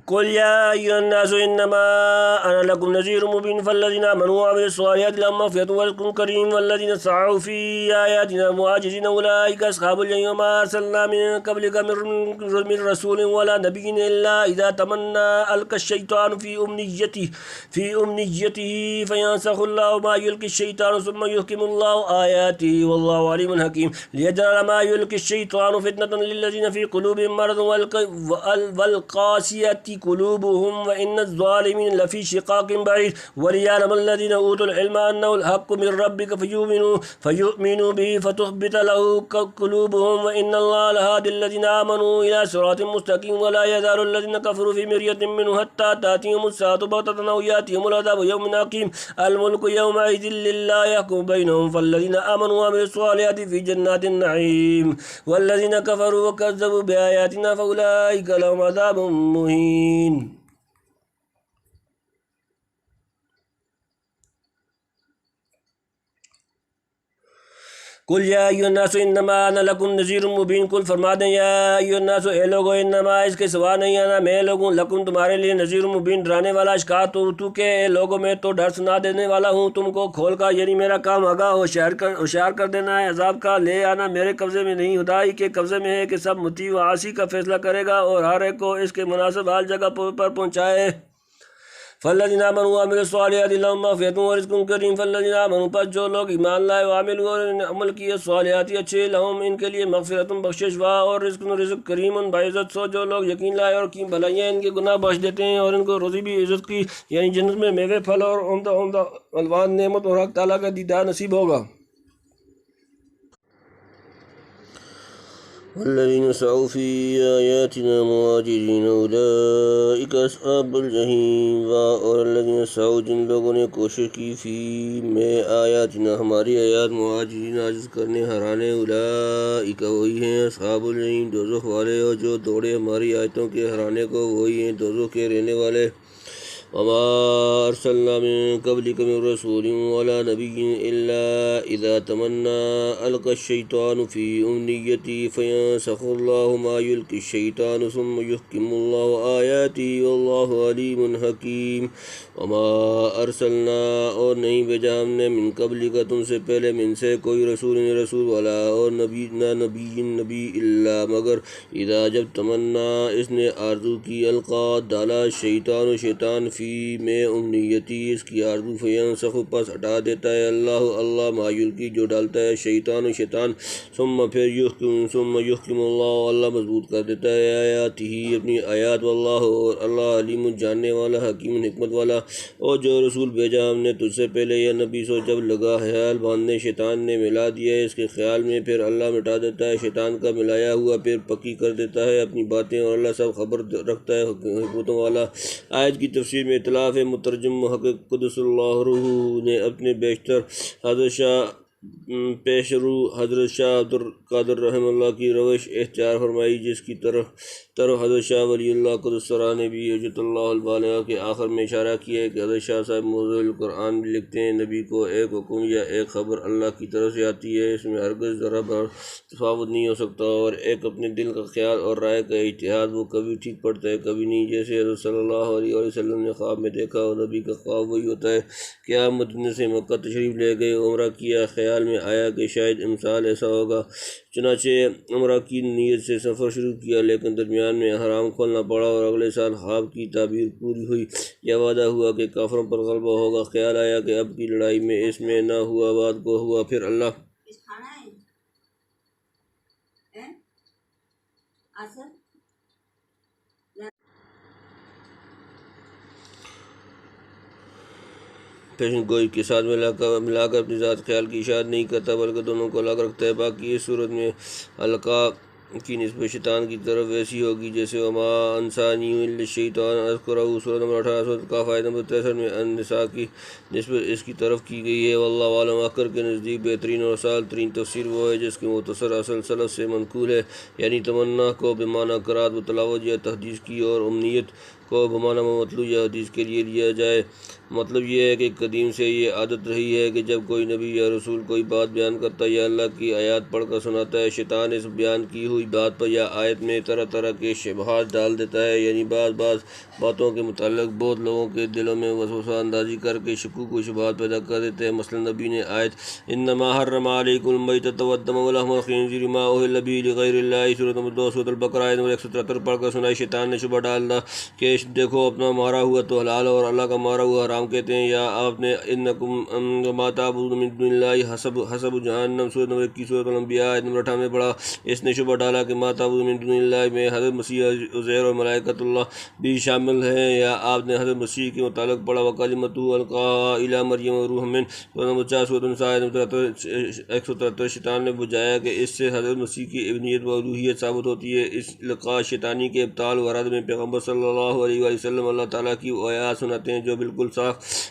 قل يا أيها الناس إنما أنا لكم نذير مبين فالذين آمنوا وعملوا الصالحات لهم مغفرة ورزق كريم والذين سعوا في آياتنا معاجزين أولئك أصحاب الجحيم وما أرسلنا من قبلك من رسول ولا نبي إلا إذا تمنى ألقى الشيطان في أمنيته فينسخ الله ما يلقي الشيطان ثم يحكم الله آياته والله عليم حكيم ليجعل ما يلقي الشيطان فتنة للذين في قلوبهم مرض والقاسية قلوبهم وإن الظالمين لفي شقاق بعيد وليعلم الذين أوتوا العلم أنه الحق من ربك فيؤمنوا به فتخبت له قلوبهم وإن الله لهادي الذين آمنوا إلى صراط مستقيم ولا يزال الذين كفروا في مرية منه حتى تأتيهم الساعة بغتة أو يأتيهم العذاب يوم عقيم الملك يومئذ لله يحكم بينهم فالذين آمنوا وعملوا الصالحات في جنات النعيم والذين كفروا وكذبوا بآياتنا فأولئك لهم عذاب مهين. قل یا ایھا الناس انما انا لکم نذیر مبین قل فرما دیں یا ایھا الناس اے لوگو انما اس کے سوا نہیں آنا میں لوگوں لکم تمہارے لیے نذیر مبین ڈرانے والا اشکار تو کہ اے لوگوں میں تو ڈر سنا دینے والا ہوں تم کو کھول کا یعنی میرا کام آگاہ ہوشیار کر دینا ہے عذاب کا لے آنا میرے قبضے میں نہیں خدائی کے قبضے میں ہے کہ سب مطیع و عاصی کا فیصلہ کرے گا اور ہر ایک کو اس کے مناسب حال جگہ پر پہنچائے. فالذین آمنوا وعملوا الصالحات لهم مغفرۃ ورزق کریم فالذین آمنوا پس جو لوگ ایمان لائے وعملوا اور عمل کیے صالحات اچھے لهم ان کے لیے مغفرت بخشش اور رزق کریم باعزت سو جو لوگ یقین لائے اور کی بھلائیاں ان کے گناہ بخش دیتے ہیں اور ان کو روزی بھی عزت کی یعنی جنت میں میوے پھل اور عمدہ الوان نعمت اور حق تعالیٰ کا دیدار نصیب ہوگا. والذین سعوا فی آیاتنا معاجزین اولئک اصحاب الجحیم اور الذین سعوا جن لوگوں نے کوشش کی فی میں آیاتنا ہماری آیات معاجزین عاجز کرنے ہرانے اولئک وہی ہیں اصحاب الجحیم دوزخ والے اور جو دوڑے ہماری آیتوں کے ہرانے کو وہی ہیں دوزخ کے رہنے والے. وما أرسلنا من قبلك من رسول ولا نبي إلا إذا تمنى ألقى الشيطان في أمنيته فينسخ الله ما يلقي الشيطان ثم يحكم الله آياته والله عليم حكيم. وما أرسلنا اور نہیں بھیجا ہم نے من قبلك تم سے پہلے من سے کوئی رسول والا اور نبی الا مگر اذا جب تمنا اس نے آرزو کی القا ڈالا شیطان فی میں امنیتی اس کی آرزو فینسخ پس ہٹا دیتا ہے اللہ ما یلقی جو ڈالتا ہے شیطان ثم پھر یحکم اللہ مضبوط کر دیتا ہے آیاتہ اپنی آیات واللہ اور اللہ علیم جاننے والا حکیم حکمت والا. اور جو رسول بھیجا ہم نے تجھ سے پہلے یا نبی سو جب لگا خیال باندھنے شیطان نے ملا دیا ہے اس کے خیال میں پھر اللہ مٹا دیتا ہے شیطان کا ملایا ہوا پھر پکی کر دیتا ہے اپنی باتیں اور اللہ سب خبر رکھتا ہے حکمتوں والا. آیت کی تفسیر میں اطلاف مترجم محقق قدس اللہ روح نے اپنے بیشتر حضرت شاہ عبد القادر رحمہ اللہ کی روش اختیار فرمائی جس کی طرف حضرت شاہ ولی اللہ قدس سرا نے بھی حجت اللہ البالغہ کے آخر میں اشارہ کیا ہے کہ حضرت شاہ صاحب موضوع القرآن بھی لکھتے ہیں نبی کو ایک حکم یا ایک خبر اللہ کی طرف سے آتی ہے اس میں ہرگز ذرا بھر تفاوت نہیں ہو سکتا اور ایک اپنے دل کا خیال اور رائے کا اجتہاد وہ کبھی ٹھیک پڑتا ہے کبھی نہیں. جیسے حضرت صلی اللہ علیہ وسلم نے خواب میں دیکھا اور نبی کا خواب وہی ہوتا ہے کہ آپ مدینہ سے مکہ تشریف لے گئے عمرہ کیا خیال میں آیا کہ شاید امسال ایسا ہوگا چنانچہ عمرہ کی نیت سے سفر شروع کیا لیکن درمیان میں حرام کھولنا پڑا اور اگلے سال خواب کی تعبیر پوری ہوئی یا وعدہ ہوا کہ کافروں پر غلبہ ہوگا. خیال آیا کہ اب کی لڑائی میں اس میں نہ ہوا بعد کو ہوا پھر اللہ پیشن گوئی کے ساتھ ملا کر اپنی ذات خیال کی اشاعت نہیں کرتا بلکہ دونوں کو الگ رکھتا ہے. باقی اس صورت میں القاء کی نسبت شیطان کی طرف ویسی ہوگی جیسے وما انسانی الشیطان اذکرہ سورۃ نمبر 18 سورۃ کا آیت نمبر 63 میں النساء کی نسبت اس کی طرف کی گئی ہے. واللہ عالم اکر کے نزدیک بہترین اور سال ترین تفسیر وہ ہے جس کی مختصر اصل سلف سے منقول ہے یعنی تمنا کو بمعنی قرات و تلاوت یا تحدیث کی اور امنیت کو بمانا مطلوب یا حدیث کے لیے لیا جائے۔ مطلب یہ ہے کہ قدیم سے یہ عادت رہی ہے کہ جب کوئی نبی یا رسول کوئی بات بیان کرتا ہے یا اللہ کی آیات پڑھ کر سناتا ہے، شیطان اس بیان کی ہوئی بات پر یا آیت میں طرح طرح کے شبہات ڈال دیتا ہے، یعنی بعض باتوں کے متعلق بہت لوگوں کے دلوں میں وسوسہ اندازی کر کے شکوک و شبہات پیدا کر دیتے ہیں۔ مثلا نبی نے آیت انما حرم علیکم المیتۃ والدم ولحم الخنزیر ما اہل بہ لغیر اللہ سورۃ نمبر 2 سورۃ البقرہ آیت نمبر 173 پڑھ کر سنائی۔ شیطان نے شبہ ڈالا کہ دیکھو اپنا مارا ہوا تو حلال اور اللہ کا مارا ہوا حرام کہتے ہیں، یا آپ نے انکم ما تعبدون من دون اللہ حسب جہنم سورۃ نمبر 21 سورۃ الانبیاء آیت نمبر 98 پڑھا۔ اس نے شبہ ڈالا کہ ما تعبدون من دون اللہ میں حضرت مسیح عزیر اور ملائکۃ اللہ بھی شامل ہیں، یا آپ نے حضرت مسیح کے متعلق پڑھا وکلمۃ القاها الی مریم وروح من سورۃ نمبر 4 سورۃ النساء آیت نمبر 173۔ شیطان نے بجایا کہ اس سے حضرت مسیح کی ابنیت و الوہیت ثابت ہوتی ہے۔ اس القاء شیطانی کے ابطال و رد میں پیغمبر صلی اللہ علیہ وآلہ وسلم اللہ تعالیٰ کی آیات سناتے ہیں جو بالکل صاف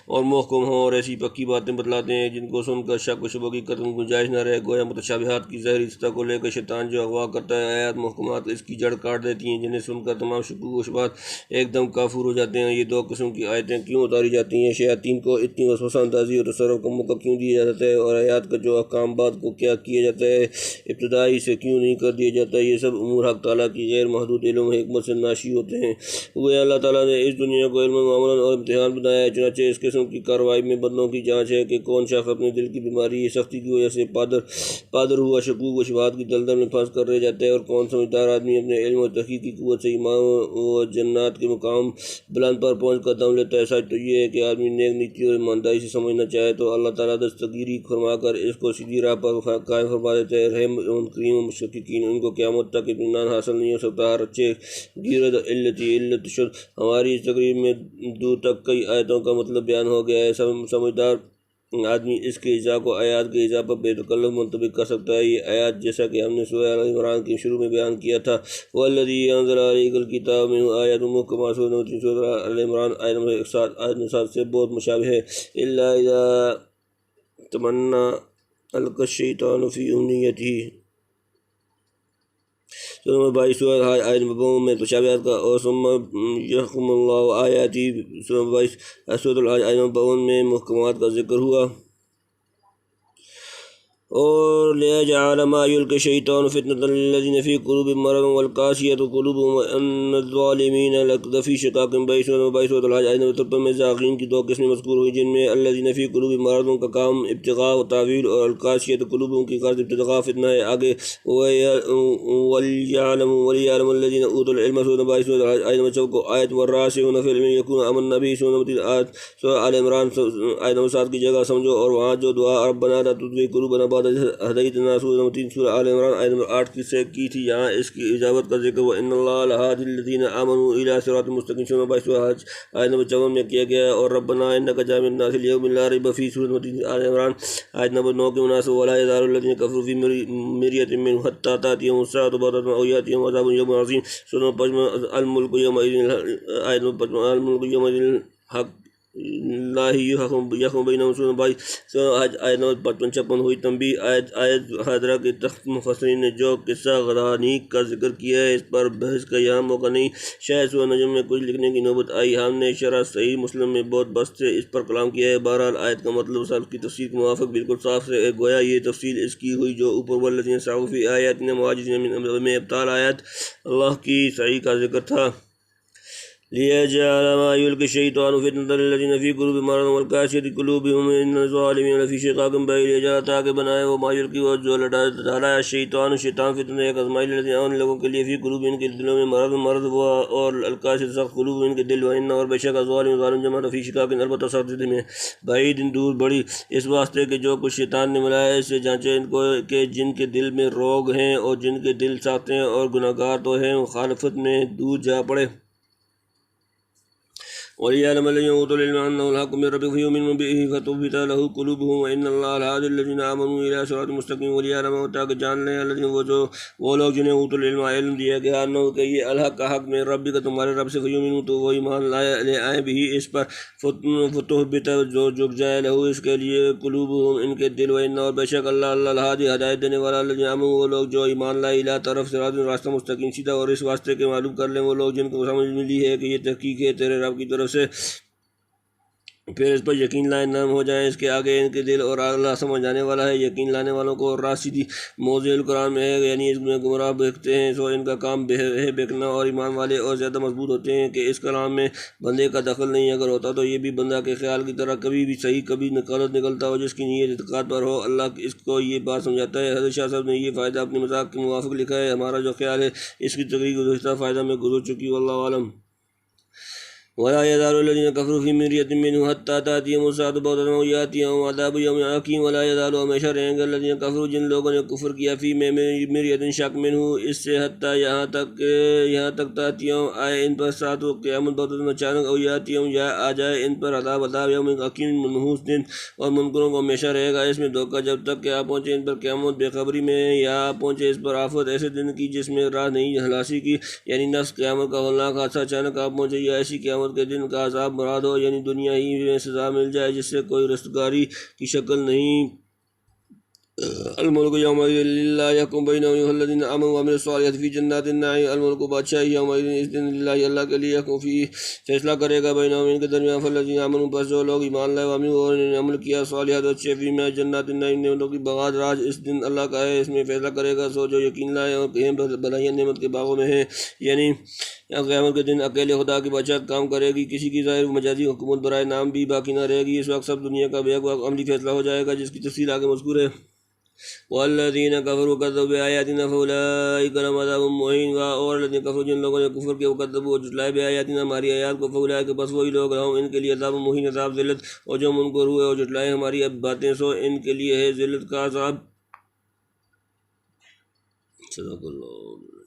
اور محکم ہوں، اور ایسی پکی باتیں بتلاتے ہیں جن کو سن کر شک و شبہ کی قطعی گنجائش نہ رہے۔ گویا متشابہات کی ظاہری سطح کو لے کر شیطان جو اغوا کرتا ہے، آیات محکمات اس کی جڑ کاٹ دیتی ہیں، جنہیں سن کر تمام شکوک و شبہات ایک دم کافور ہو جاتے ہیں۔ یہ دو قسم کی آیتیں کیوں اتاری جاتی ہیں؟ شیاطین کو اتنی وسوسہ اندازی اور تصرف کا موقع کیوں دیا جاتا ہے؟ اور آیات کا جو احکام بعد کو کیا کیا جاتا ہے، ابتدائی سے کیوں نہیں کر دیا جاتا؟ یہ سب امور حق تعالیٰ کی غیر محدود علم و حکمت سے ناشی ہوتے ہیں۔ وہ اللہ تعالیٰ نے اس دنیا کو علم معاملہ اور امتحان بنایا ہے، چنانچہ اس قسم کی کارروائی میں بندوں کی جانچ ہے کہ کون شخص اپنے دل کی بیماری سختی کی وجہ سے پادر ہوا شکوک و شبہات کی دلدل میں پھنس کر رہ جاتا ہے، اور کون سمجھدار آدمی اپنے علم و تحقیق کی قوت سے ایمان و جنات کے مقام بلند پر پہنچ کر دم لیتا ہے۔ سچ تو یہ ہے کہ آدمی نیک نیتی اور ایمانداری سے سمجھنا چاہے تو اللہ تعالیٰ دستگیری فرما کر اس کو سیدھی راہ پر قائم فرما دیتا ہے۔ رحم کریم و مشفقین ان کو قیامت تک اطمینان حاصل نہیں ہو سکتا۔ ہر اچھے گیرد علت شد۔ ہماری اس تقریب میں دور تک کئی آیتوں کا مطلب بیان ہو گیا ہے۔ سمجھدار آدمی اس کے اجزاء کو آیات کے اجزاء پر بے تکلف منطبق کر سکتا ہے۔ یہ آیات جیسا کہ ہم نے سورہ آل عمران کے شروع میں بیان کیا تھا، وَالَّذِي أَنزَلَ عَلَيْكَ الْكِتَابَ مِنْهُ آيَاتٌ مُحْكَمَاتٌ سورۃ نمبر 3 سورہ آل عمران آیت نمبر 7 آیت نمبر 7 سے بہت مشابہ ہے۔ إِلَّا إِذَا تَمَنَّى أَلْقَى الشَّيْطَانُ فِي أُمْنِيَّتِهِ سورۃ نمبر 22 سورہ حج آیت نمبر 2 میں مشابہت کا اور ثم یحکم اللہ آیاتی سورۃ نمبر 22 سورۃ الحج آیت نمبر 52 میں محکمات کا ذکر ہوا۔ اور لِيَجْعَلَ مَا يُلْقِي الشَّيْطَانُ فِتْنَةً لِّلَّذِينَ فِي قُلُوبِهِم مَّرَضٌ وَالْقَاسِيَةِ قُلُوبُهُمْ وَإِنَّ الظَّالِمِينَ لَفِي شِقَاقٍ بَعِيدٍ سورۃ نمبر 22 سورۃ الحج آیت نمبر 53 میں ذاکرین کی دو قسمیں مذکور ہوئی، جن میں الَّذِينَ فِي قُلُوبِهِم مَّرَضٌ کا کام ابتغاء و تعویل، اور القاسیۃ قلوبہم کی غرض ابتغاء فتنہ ہے۔ آگے وَلِيَعْلَمَ الَّذِينَ أُوتُوا الْعِلْمَ سورۃ نمبر 22 سورۃ الحج آیت نمبر 4 آیت وَالرَّاسِخُونَ فِي الْعِلْمِ يَقُولُونَ آمَنَّا بِهِ سورۃ نمبر 3 سورۃ آل عمران آیت نمبر 7 کی جگہ سمجھو، اور وہاں جو دعا ربنا لا تزغ قلوبنا بعد إذ هديتنا سورۃ نمبر 3 سورہ آل عمران آیت نمبر 8 سے کی تھی، یہاں اس کی اجابت کا ذکر وَإِنَّ اللَّهَ لَهَادِ الَّذِينَ آمَنُوا إِلَىٰ صِرَاطٍ مُّسْتَقِيمٍ سورۃ نمبر 22 حج آیت نمبر 54 میں کیا گیا ہے، اور ربنا إِنَّكَ جامع النَّاسِ لِيَوْمٍ لَا رَيْبَ فِيهِ سورۃ نمبر 3 آل عمران آیت نمبر 9 کے مناسب وَلَا يَزَالُ الَّذِينَ كَفَرُوا فِي مِرْيَةٍ مِّنْهُ حَتَّىٰ تَأْتِيَهُمُ السَّاعَةُ بَغْتَةً أَوْ يَأْتِيَهُمْ عَذَابٌ يَوْمٍ عَظِيمٍ سورۃ نمبر 55 الْمُلْكُ يَوْمَئِذٍ آیت نمبر 55 الْمُلْكُ يَوْمَئِذٍ حق اللہ یحکم بینہم سورۃ 22 سورہ حج آیت نمبر 55 ہوئی تنبیہ۔ آیت حاضرہ کے تخت مفسرین نے جو قصہ غرانیق کا ذکر کیا ہے اس پر بحث کا یہاں موقع نہیں، شاید سورہ نجم میں کچھ لکھنے کی نوبت آئی، ہم نے شرح صحیح مسلم میں بہت بسط سے اس پر کلام کیا ہے۔ بہرحال آیت کا مطلب سلف کی تفسیر کے موافق بالکل صاف سے گویا یہ تفصیل اس کی ہوئی جو اوپر والذین سعوا فی آیاتنا معاجزین میں ابطال آیات اللہ کی صحیح کا ذکر تھا۔ لِيَجْعَلَ مَا يُلْقِي الشَّيْطَانُ فِتْنَةً لِّلَّذِينَ فِي قُلُوبِهِم مَّرَضٌ وَالْقَاسِيَةِ قُلُوبُهُمْ وَإِنَّ الظَّالِمِينَ لَفِي شِقَاقٍ بَعِيدٍ لِيَجْعَلَ تاکہ بنائے وہ ما یلقی وہ جو ڈالا شیطان فتنہ ایک آزمائش للذین ان لوگوں کے لیے فی قلوبہم کے دلوں میں مرض ہوا، اور القاسیۃ سخت قلوب ان کے دل، وَإِنَّ اور بے شک ظالم جمع فی شقاق البتہ سخت میں بعید دور بڑی، اس واسطے کہ جو کچھ شیطان نے ملایا اس سے جانچے ان کو کہ جن کے دل میں روگ ہیں اور جن کے دل سخت ہیں اور گناہگار تو ہیں، مخالفت میں دور جا پڑے، وليعلم الذين أوتوا العلم أنه الحق من ربك فيؤمنوا به فتثبت له قلوبهم وإن الله لهادي الذين آمنوا إلى صراط مستقيم وليعلم تاکہ جان لیں الذين وہ لوگ جنہیں اوت العلم علم دیا گیا انه کہ یہ الحق کا حق من ربک تمہارے رب سے فیؤمنوا تو وہ ایمان لے آئے بھی اس پر فتثبت جو جھک جائے لہو اس کے لیے قلوبهم ان کے دل وإن اور بے شک اللہ الہادی ہدایت دینے والا الذين آمنوا وہ لوگ جو ایمان لائے الى طرف صراط راستہ مستقیم سیدھا اور اس واسطے کہ معلوم کر لیں وہ لوگ جن کو سمجھ ملی ہے کہ یہ تحقیق ہے تیرے رب کی طرف سے پھر اس پر یقین لائے نرم ہو جائیں اس کے آگے ان کے دل اور اللہ سمجھ جانے والا ہے یقین لانے والوں کو اور راشدی موضع القرآن میں ہے یعنی اس میں گمراہ بہکتے ہیں سو ان کا کام ہے بہکنا اور ایمان والے اور زیادہ مضبوط ہوتے ہیں کہ اس کلام میں بندے کا دخل نہیں اگر ہوتا تو یہ بھی بندہ کے خیال کی طرح کبھی بھی صحیح کبھی غلط نکلتا ہو جس کی نیت اعتقاد پر ہو اللہ اس کو یہ بات سمجھاتا ہے حضرت شاہ صاحب نے یہ فائدہ اپنے مذاق کے موافق لکھا ہے ہمارا جو خیال ہے اس کی تقریر گزشتہ فائدہ میں گزر چکی واللہ عالم ولا يزال الذين كفروا في مرية منه حتى تأتيهم الساعة بغتة أو يأتيهم عذاب يوم حكيم ولا يزال ہمیشہ رہیں گے الذين كفروا جن لوگوں نے کفر کیا فی مرية شک منه اس سے حتیٰ یہاں تک تأتيهم آئے ان پر ساعت و قیامت بغتة اچانک او يأتيهم یا آ جائے ان پر عذاب یوم حکیم منحوس دن اور منکروں کو ہمیشہ رہے گا اس میں دھوکہ جب تک کہ آ پہنچے ان پر قیامت بے خبری میں یا آ پہنچے اس پر آفت ایسے دن کی جس میں راہ نہیں ہلاسی کی یعنی نفس قیامت کا ہولناک حادثہ اچانک آ پہنچے یا ایسی قیامت کے دن کا عذاب مراد ہو یعنی دنیا ہی میں سزا مل جائے جس سے کوئی رستگاری کی شکل نہیں الملک یومئذ للہ یحکم بینہم الذین آمنوا وعملوا الصالحات فی جنات النعیم الملک بادشاہی یومئذ اس دن للہ اللہ کے لیے یحکم فی فیصلہ کرے گا بینہم ان کے درمیان فالذین آمنوا پس جو لوگ ایمان لائے وعملوا اور انہوں نے عمل کیا صالحات اچھے فی میں جنات النعیم نعمتوں کی بغات راج اس دن اللہ کا ہے اس میں فیصلہ کرے گا سو جو یقین لائے اور کہیں بھلائیاں نعمت کے باغوں میں ہیں یعنی قیامت کے دن اکیلے خدا کی بچت کام کرے گی کسی کی ظاہر مجازی حکومت برائے نام بھی باقی نہ رہے گی اس وقت سب دنیا کا بیک وقت عملی فیصلہ ہو جائے گا جس کی تفصیل آگے مذکور ہے والذین کفروا وکذبوا بآیاتنا فاولئک لهم عذاب مہین اور الذین کفروا جن لوگوں نے کفر کیا وکذبوا اور جھٹلائے بآیاتنا ہماری آیات کو فاولئک بس وہی لوگ لهم ان کے لیے عذاب مہین عذاب ذلت اور جو منکر ہوئے اور جھٹلائے ہماری باتیں سو ان کے لیے ہے ذلت کا عذاب صدق اللہ